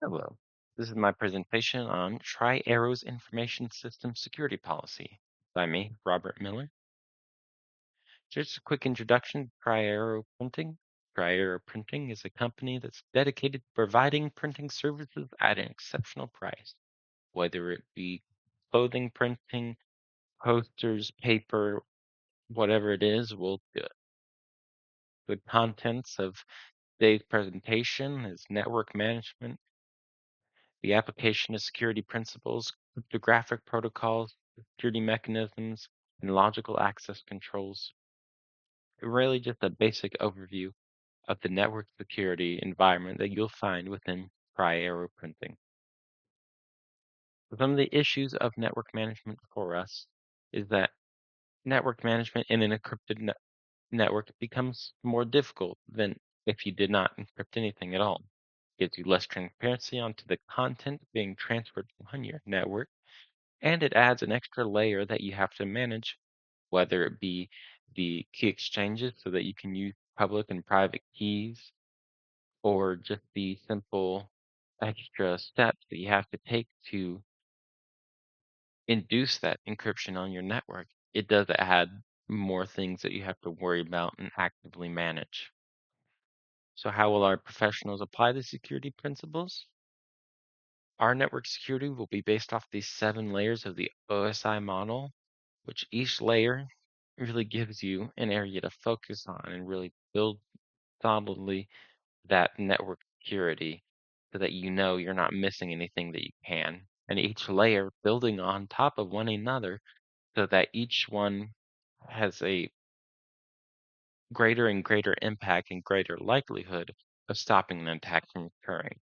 Hello. This is my presentation on Tri-Arrow's Information System Security Policy by me, Robert Miller. Just a quick introduction to Tri-Arrow Printing. Tri-Arrow Printing is a company that's dedicated to providing printing services at an exceptional price, whether it be clothing printing, posters, paper, whatever it is, we'll do it. The contents of today's presentation is network management, the application of security principles, cryptographic protocols, security mechanisms, and logical access controls. Really just a basic overview of the network security environment that you'll find within Tri-Arrow printing. Some of the issues of network management for us is that network management in an encrypted network becomes more difficult than if you did not encrypt anything at all. Gives you less transparency onto the content being transferred on your network, and it adds an extra layer that you have to manage, whether it be the key exchanges so that you can use public and private keys, or just the simple extra steps that you have to take to induce that encryption on your network. It does add more things that you have to worry about and actively manage. So, how will our professionals apply the security principles? Our network security will be based off these 7 layers of the OSI model, which each layer really gives you an area to focus on and really build solidly that network security so that you know you're not missing anything that you can. And each layer building on top of one another so that each one has a greater and greater impact and greater likelihood of stopping an attack from occurring.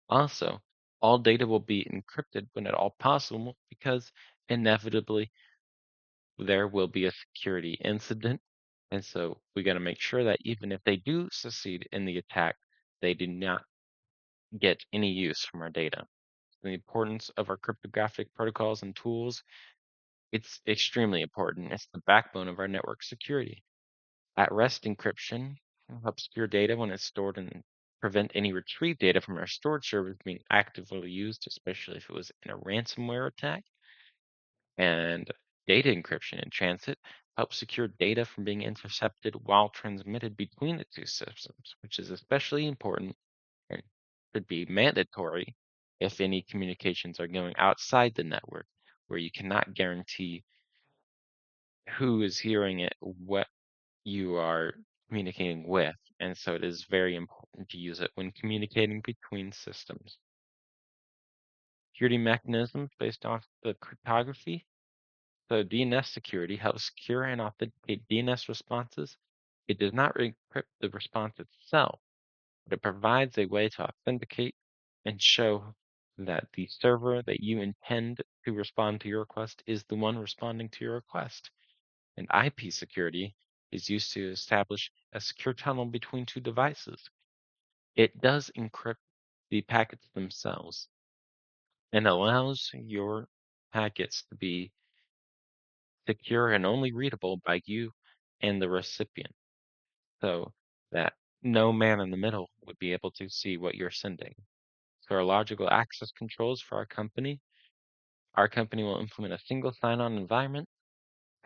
Also, all data will be encrypted when at all possible because inevitably there will be a security incident. And so we got to make sure that even if they do succeed in the attack, they do not get any use from our data. The importance of our cryptographic protocols and tools, it's extremely important. It's the backbone of our network security. At rest encryption helps secure data when it's stored and prevent any retrieved data from our storage servers being actively used, especially if it was in a ransomware attack. And data encryption in transit helps secure data from being intercepted while transmitted between the two systems, which is especially important and should be mandatory if any communications are going outside the network, where you cannot guarantee who is hearing it, what you are communicating with. And so it is very important to use it when communicating between systems. Security mechanisms based off the cryptography. So DNS security helps secure and authenticate DNS responses. It does not encrypt the response itself, but it provides a way to authenticate and show that the server that you intend to respond to your request is the one responding to your request. And IP security is used to establish a secure tunnel between two devices. It does encrypt the packets themselves and allows your packets to be secure and only readable by you and the recipient, so that no man in the middle would be able to see what you're sending. So our logical access controls for our company will implement a single sign-on environment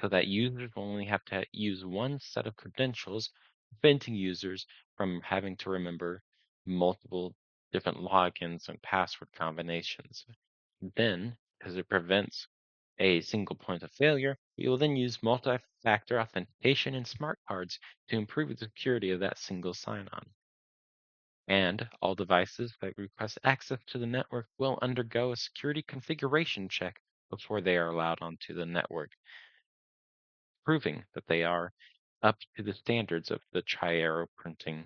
so that users will only have to use one set of credentials, preventing users from having to remember multiple different logins and password combinations. Then, because it prevents a single point of failure, we will then use multi-factor authentication and smart cards to improve the security of that single sign-on. And all devices that request access to the network will undergo a security configuration check before they are allowed onto the network, proving that they are up to the standards of the Tri-Arrow printing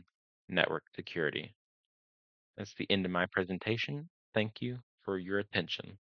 network security. That's the end of my presentation. Thank you for your attention.